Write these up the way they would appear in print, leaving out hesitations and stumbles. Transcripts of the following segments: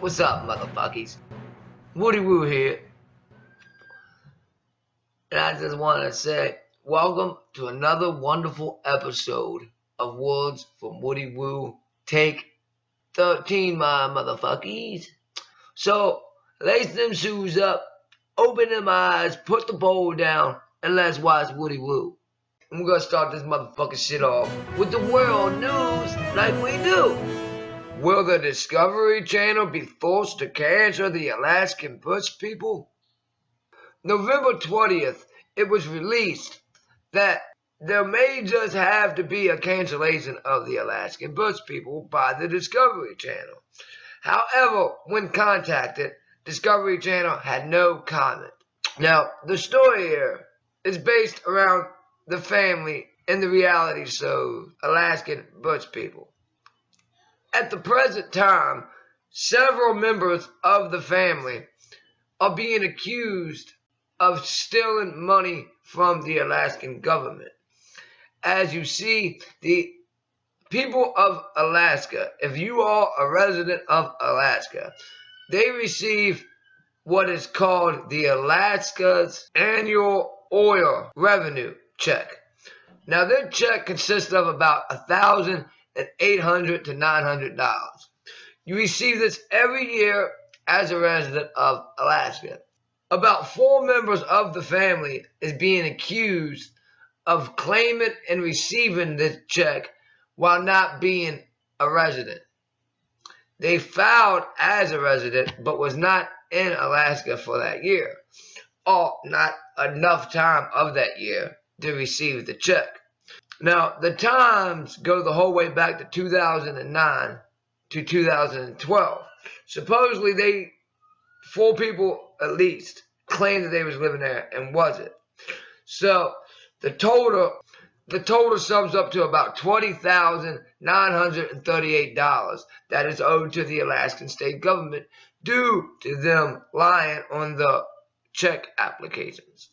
What's up, motherfuckers? Woody Woo here. And I just want to say, welcome to another wonderful episode of Words from Woody Woo. Take 13, my motherfuckers. So, lace them shoes up, open them eyes, put the bowl down, and let's watch Woody Woo. I'm gonna start this motherfucking shit off with the world news like we do. Will the Discovery Channel be forced to cancel the Alaskan Bush people? November 20th, it was released that there may just have to be a cancellation of the Alaskan Bush people by the Discovery Channel. However, when contacted, Discovery Channel had no comment. Now, the story here is based around the family in the reality show Alaskan Bush people. At the present time, several members of the family are being accused of stealing money from the Alaskan government. As you see, the people of Alaska, if you are a resident of Alaska, they receive what is called the Alaska's annual oil revenue check. Now, their check consists of about $1,800 to $900. You receive this every year as a resident of Alaska. About 4 members of the family is being accused of claiming and receiving this check while not being a resident. They filed as a resident but was not in Alaska for that year, or not enough time of that year to receive the check. Now, the times go the whole way back to 2009 to 2012. Supposedly, 4 people at least claimed that they was living there and wasn't. So the total sums up to about $20,938 that is owed to the Alaskan state government due to them lying on the check applications.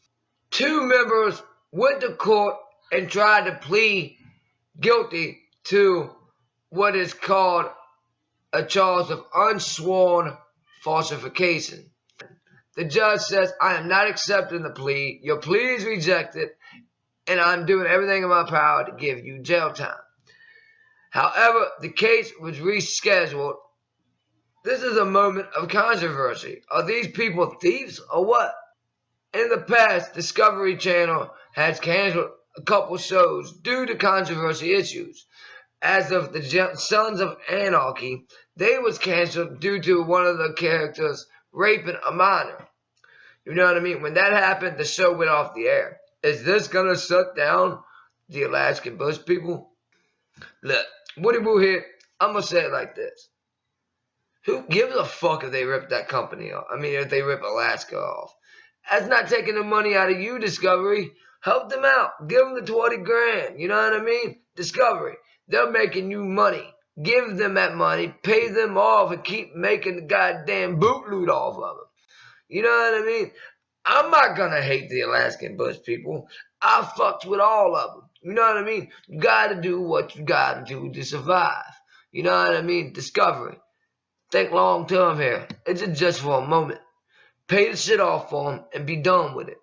2 members went to court and tried to plead guilty to what is called a charge of unsworn falsification. The judge says, I am not accepting the plea. Your plea is rejected, and I'm doing everything in my power to give you jail time. However, the case was rescheduled. This is a moment of controversy. Are these people thieves or what? In the past, Discovery Channel has canceled a couple shows due to controversy issues. As of the Sons of Anarchy, they was canceled due to one of the characters raping a minor. You know what I mean? When that happened, the show went off the air. Is this going to shut down the Alaskan Bush people? Look, Woody Woo here, I'm going to say it like this. Who gives a fuck if they rip that company off? I mean, if they rip Alaska off. That's not taking the money out of you, Discovery. Help them out. Give them the 20 grand. You know what I mean? Discovery. They're making you money. Give them that money. Pay them off and keep making the goddamn boot loot off of them. You know what I mean? I'm not going to hate the Alaskan Bush people. I fucked with all of them. You know what I mean? You got to do what you got to do to survive. You know what I mean? Discovery. Think long term here. It's just for a moment. Pay the shit off for them and be done with it.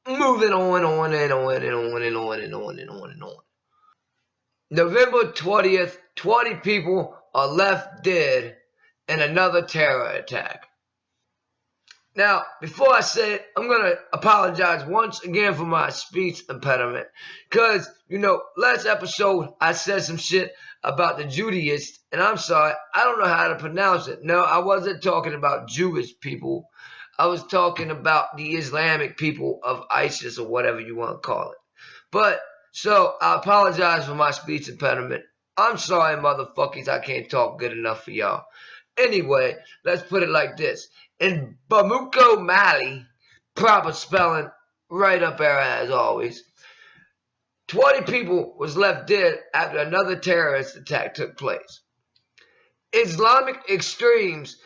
Moving on and on and on and on and on and on and on and on. November 20th, 20 people are left dead in another terror attack. Now, before I say it, I'm going to apologize once again for my speech impediment. Because, last episode I said some shit about the Judaists, and I'm sorry, I don't know how to pronounce it. No, I wasn't talking about Jewish people. I was talking about the Islamic people of ISIS or whatever you want to call it. So I apologize for my speech impediment. I'm sorry, motherfuckers, I can't talk good enough for y'all. Anyway, let's put it like this. In Bamako, Mali, proper spelling, right up there as always, 20 people was left dead after another terrorist attack took place. Islamic extremes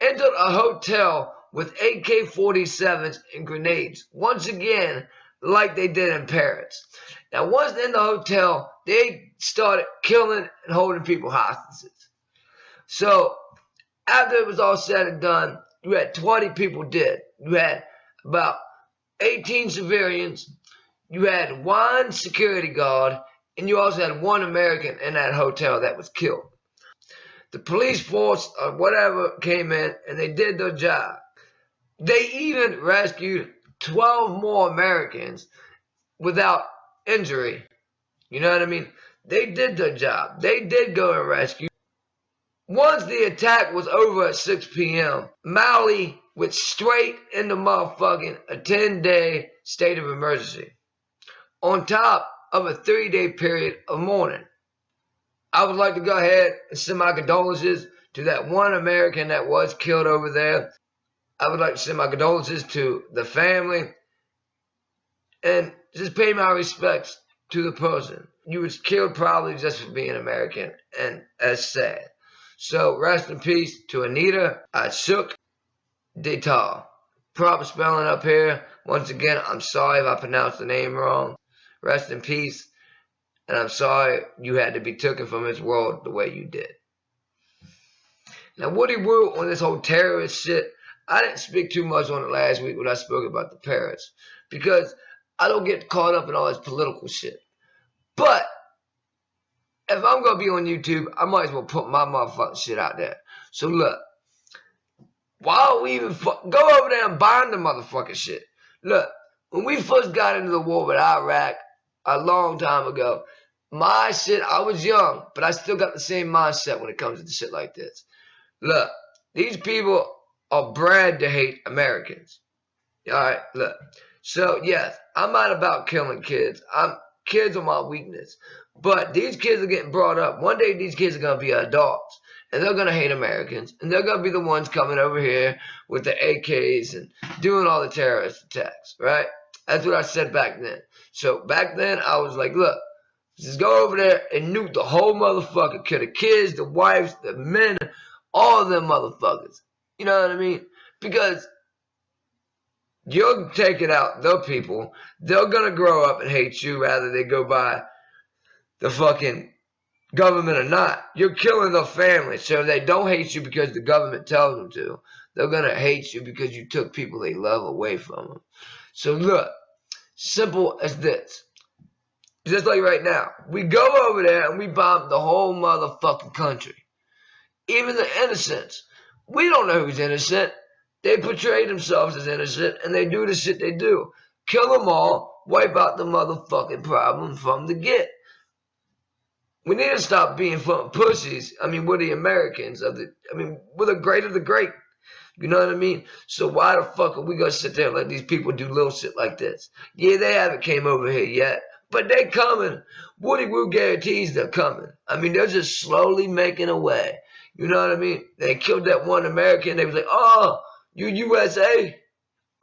entered a hotel with AK-47s and grenades, once again, like they did in Paris. Now, once in the hotel, they started killing and holding people hostages. So, After it was all said and done, you had 20 people dead. You had about 18 civilians. You had one security guard, and you also had one American in that hotel that was killed. The police force or whatever came in, and they did their job. They even rescued 12 more Americans without injury. You know what I mean? They did their job. They did go and rescue. Once the attack was over at 6 p.m., Mali went straight into motherfucking a 10-day state of emergency, on top of a 3-day period of mourning. I would like to go ahead and send my condolences to that one American that was killed over there. I would like to send my condolences to the family and just pay my respects to the person. You was killed probably just for being American, and that's sad. So rest in peace to Anita Ashok Detal. Proper spelling up here. Once again, I'm sorry if I pronounced the name wrong. Rest in peace, and I'm sorry you had to be taken from this world the way you did. Now, Woody on this whole terrorist shit, I didn't speak too much on it last week when I spoke about the parents, because I don't get caught up in all this political shit. But if I'm going to be on YouTube, I might as well put my motherfucking shit out there. So look, why don't we even go over there and bind the motherfucking shit? Look, when we first got into the war with Iraq a long time ago, my shit, I was young, but I still got the same mindset when it comes to shit like this. Look, these people are bred to hate Americans. Alright, look. So, yes, I'm not about killing kids. Kids are my weakness. But these kids are getting brought up. One day these kids are going to be adults. And they're going to hate Americans. And they're going to be the ones coming over here with the AKs and doing all the terrorist attacks. Right? That's what I said back then. So back then I was like, look, just go over there and nuke the whole motherfucker. Kill the kids, the wives, the men, all of them motherfuckers. You know what I mean? Because you're taking out the people. They're going to grow up and hate you rather they go by the fucking government or not. You're killing their family. So they don't hate you because the government tells them to. They're going to hate you because you took people they love away from them. So look, simple as this. Just like right now. We go over there and we bomb the whole motherfucking country. Even the innocents. We don't know who's innocent. They portray themselves as innocent, and they do the shit they do. Kill them all, wipe out the motherfucking problem from the get. We need to stop being fucking pussies. I mean, we're the Americans we're the great of the great. You know what I mean? So why the fuck are we gonna sit there and let these people do little shit like this? Yeah, they haven't came over here yet, but they coming. Woody guarantees they're coming. I mean, they're just slowly making a way. You know what I mean? They killed that one American. They was like, oh, you USA?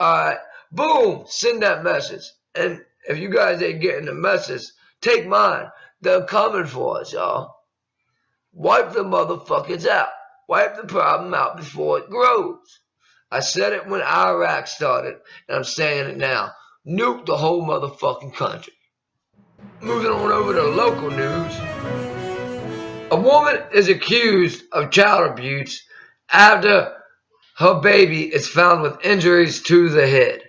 All right, boom, send that message. And if you guys ain't getting the message, take mine. They're coming for us, y'all. Wipe the motherfuckers out. Wipe the problem out before it grows. I said it when Iraq started, and I'm saying it now. Nuke the whole motherfucking country. Moving on over to local news. A woman is accused of child abuse after her baby is found with injuries to the head.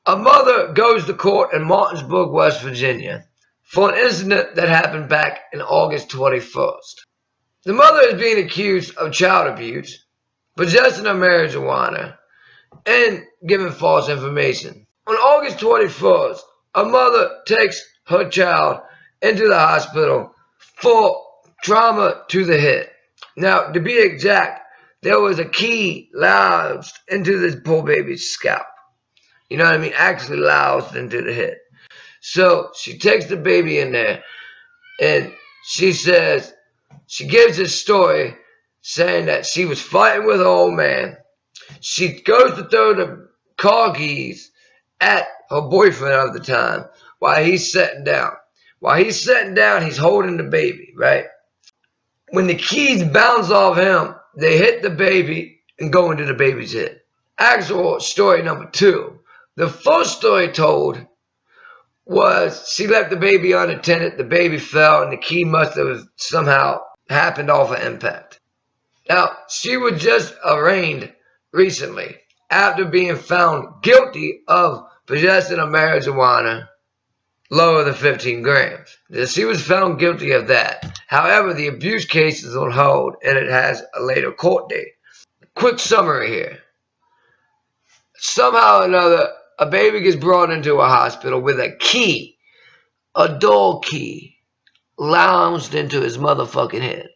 A mother goes to court in Martinsburg, West Virginia, for an incident that happened back in August 21st. The mother is being accused of child abuse, possessing of marijuana, and giving false information. On August 21st, a mother takes her child into the hospital for trauma to the head. Now, to be exact, there was a key lodged into this poor baby's scalp. You know what I mean? Actually lodged into the head. So she takes the baby in there, and she says, she gives this story saying that she was fighting with her old man. She goes to throw the car keys at her boyfriend of the time while he's sitting down. While he's sitting down, he's holding the baby, right? When the keys bounce off him, they hit the baby and go into the baby's head. Actual story number 2. The first story told was she left the baby unattended, the baby fell, and the key must have somehow happened off of impact. Now, she was just arraigned recently after being found guilty of possessing of marijuana lower than 15 grams. She was found guilty of that. However, the abuse case is on hold and it has a later court date. Quick summary here. Somehow or another, a baby gets brought into a hospital with a key, a door key, lounged into his motherfucking head.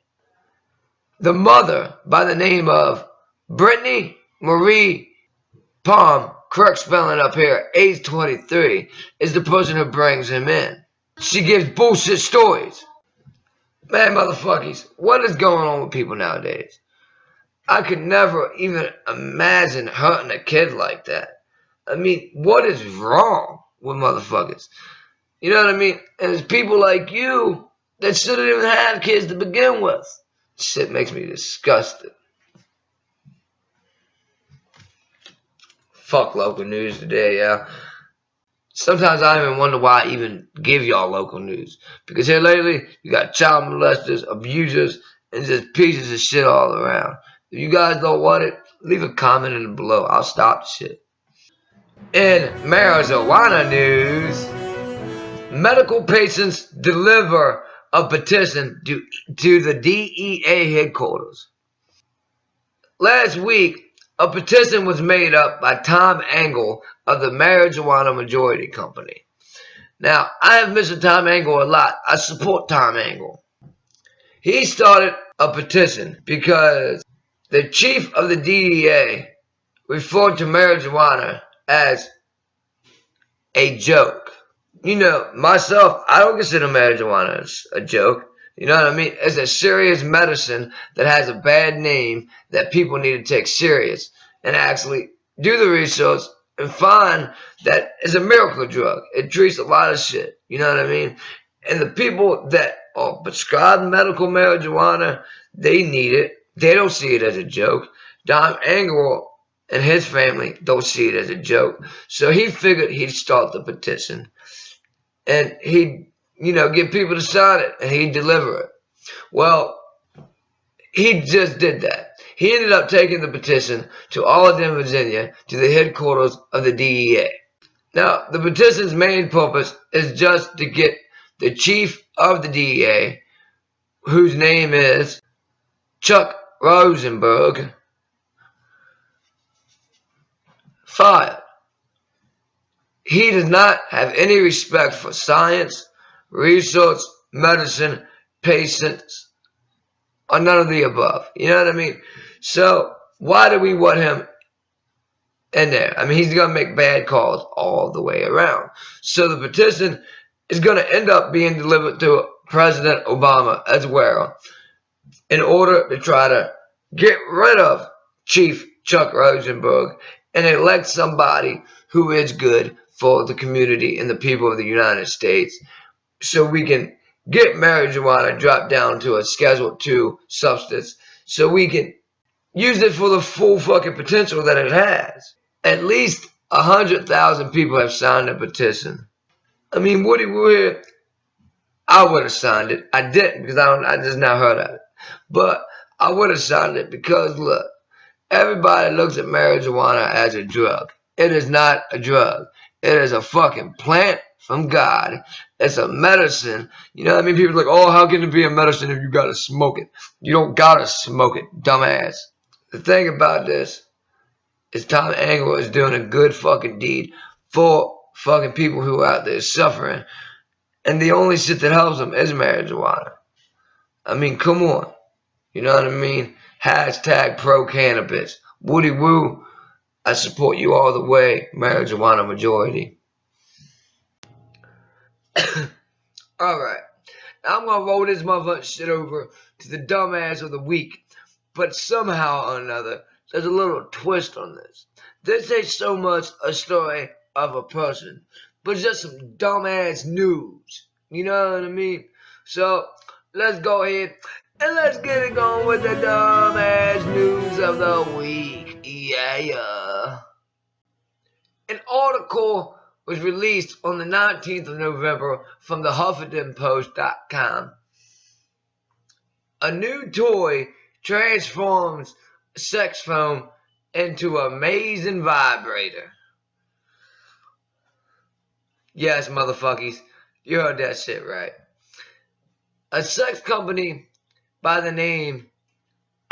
The mother, by the name of Brittany Marie Palm, correct spelling up here, age 23, is the person who brings him in. She gives bullshit stories. Man, motherfuckers, what is going on with people nowadays? I could never even imagine hurting a kid like that. I mean, what is wrong with motherfuckers? You know what I mean? And it's people like you that shouldn't even have kids to begin with. Shit makes me disgusted. Fuck local news today, yeah. Sometimes I even wonder why I even give y'all local news. Because here lately, you got child molesters, abusers, and just pieces of shit all around. If you guys don't want it, leave a comment in the below. I'll stop the shit. In marijuana news, medical patients deliver a petition to the DEA headquarters. Last week, a petition was made up by Tom Angle of the Marijuana Majority Company. Now, I have mentioned Tom Angle a lot. I support Tom Angle. He started a petition because the chief of the DEA referred to marijuana as a joke. You know, myself, I don't consider marijuana as a joke. You know what I mean? It's a serious medicine that has a bad name that people need to take serious and actually do the research and find that it's a miracle drug. It treats a lot of shit. You know what I mean? And the people that are prescribed medical marijuana, they need it. They don't see it as a joke. Tom Angle and his family don't see it as a joke. So he figured he'd start the petition. And he'd, get people to sign it, and he'd deliver it. Well, he just did that. He ended up taking the petition to Arlington, Virginia, to the headquarters of the DEA. Now, the petition's main purpose is just to get the chief of the DEA, whose name is Chuck Rosenberg, fired. He does not have any respect for science, research, medicine, patients, or none of the above. You know what I mean? So why do we want him in there? I mean, he's going to make bad calls all the way around. So the petition is going to end up being delivered to President Obama as well in order to try to get rid of Chief Chuck Rosenberg and elect somebody who is good for the community and the people of the United States, so we can get marijuana dropped down to a Schedule II substance, so we can use it for the full fucking potential that it has. At least 100,000 people have signed a petition. I mean, Woody, I would have signed it. I didn't because I just now heard of it. But I would have signed it because, look, everybody looks at marijuana as a drug. It is not a drug. It is a fucking plant from God. It's a medicine. You know what I mean? People are like, oh, how can it be a medicine if you gotta smoke it? You don't gotta smoke it, dumbass. The thing about this is Tom Angle is doing a good fucking deed for fucking people who are out there suffering. And the only shit that helps them is marijuana. I mean, come on. You know what I mean? Hashtag pro cannabis. Woody woo. I support you all the way. Marijuana majority. Alright. Now I'm gonna roll this motherfucking shit over to the dumbass of the week. But somehow or another, there's a little twist on this. This ain't so much a story of a person, but just some dumbass news. You know what I mean? So, let's go ahead and let's get it going with the dumbass news of the week. Yeah. An article was released on the 19th of November from the HuffingtonPost.com. A new toy transforms sex foam into an amazing vibrator. Yes, motherfuckers, you heard that shit right. A sex company by the name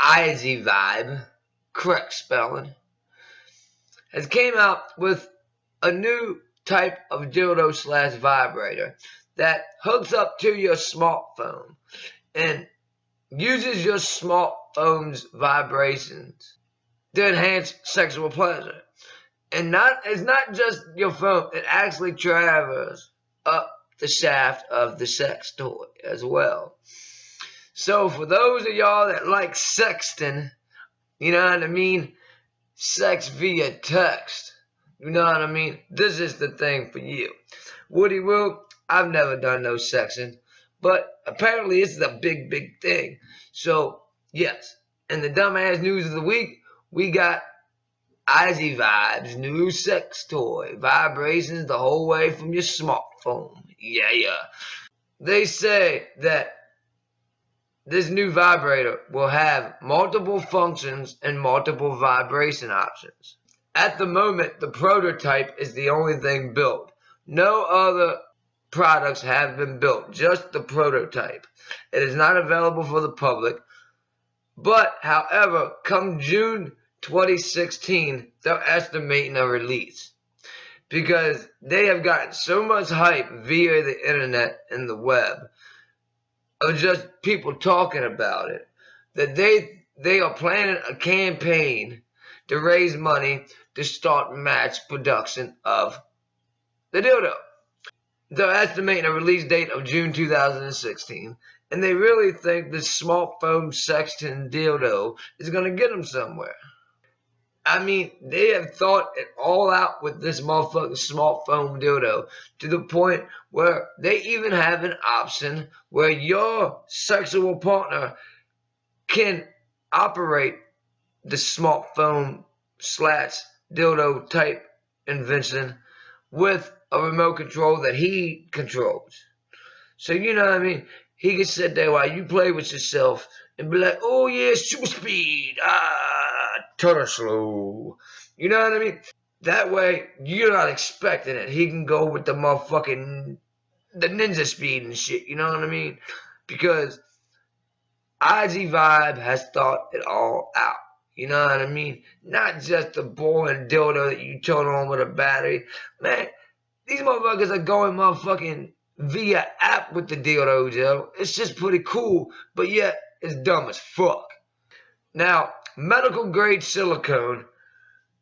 Easy Vibe, correct spelling, has came out with a new type of dildo slash vibrator that hooks up to your smartphone and uses your smartphone's vibrations to enhance sexual pleasure. And it's not just your phone, it actually travels up the shaft of the sex toy as well. So for those of y'all that like sexting, you know what I mean? Sex via text. You know what I mean? This is the thing for you. Woody Woo, I've never done no sexing, but apparently it's a big, big thing. So, yes, in the dumbass news of the week, we got Easy Vibes, new sex toy, vibrations the whole way from your smartphone. Yeah. They say that this new vibrator will have multiple functions and multiple vibration options. At the moment, the prototype is the only thing built. No other products have been built, just the prototype. It is not available for the public. But, however, come June 2016, they're estimating a release. Because they have gotten so much hype via the internet and the web of just people talking about it, that they are planning a campaign to raise money to start mass production of the dildo. They're estimating a release date of June 2016, and they really think this smartphone sexting dildo is going to get them somewhere. I mean, they have thought it all out with this motherfucking smartphone dildo to the point where they even have an option where your sexual partner can operate the smartphone slash dildo type invention with a remote control that he controls. So, you know what I mean? He can sit there while you play with yourself and be like, oh yeah, super speed, turtle slow. You know what I mean? That way, you're not expecting it. He can go with the motherfucking, the ninja speed and shit, you know what I mean? Because IG Vibe has thought it all out. You know what I mean? Not just a boring dildo that you turn on with a battery. Man, these motherfuckers are going motherfucking via app with the dildos, yo. It's just pretty cool, but yet it's dumb as fuck. Now, medical grade silicone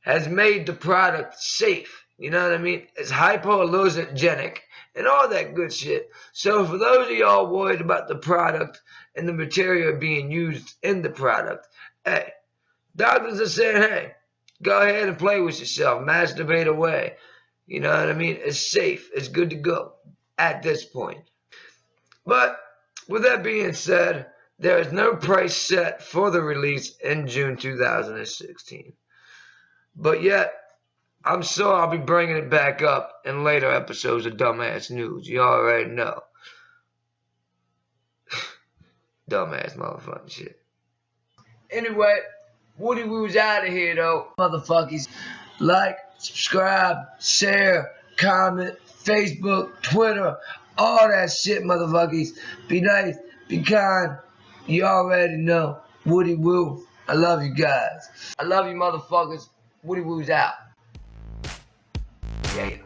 has made the product safe. You know what I mean? It's hypoallergenic and all that good shit. So for those of y'all worried about the product and the material being used in the product, hey, doctors are saying, hey, go ahead and play with yourself. Masturbate away. You know what I mean? It's safe. It's good to go at this point. But with that being said, there is no price set for the release in June 2016. But yet, I'm sure I'll be bringing it back up in later episodes of Dumbass News. You already know. Dumbass motherfucking shit. Anyway, Woody Woo's out of here though, motherfuckers. Like, subscribe, share, comment, Facebook, Twitter, all that shit, motherfuckers. Be nice, be kind. You already know. Woody Woo. I love you guys. I love you, motherfuckers. Woody Woo's out. Yeah.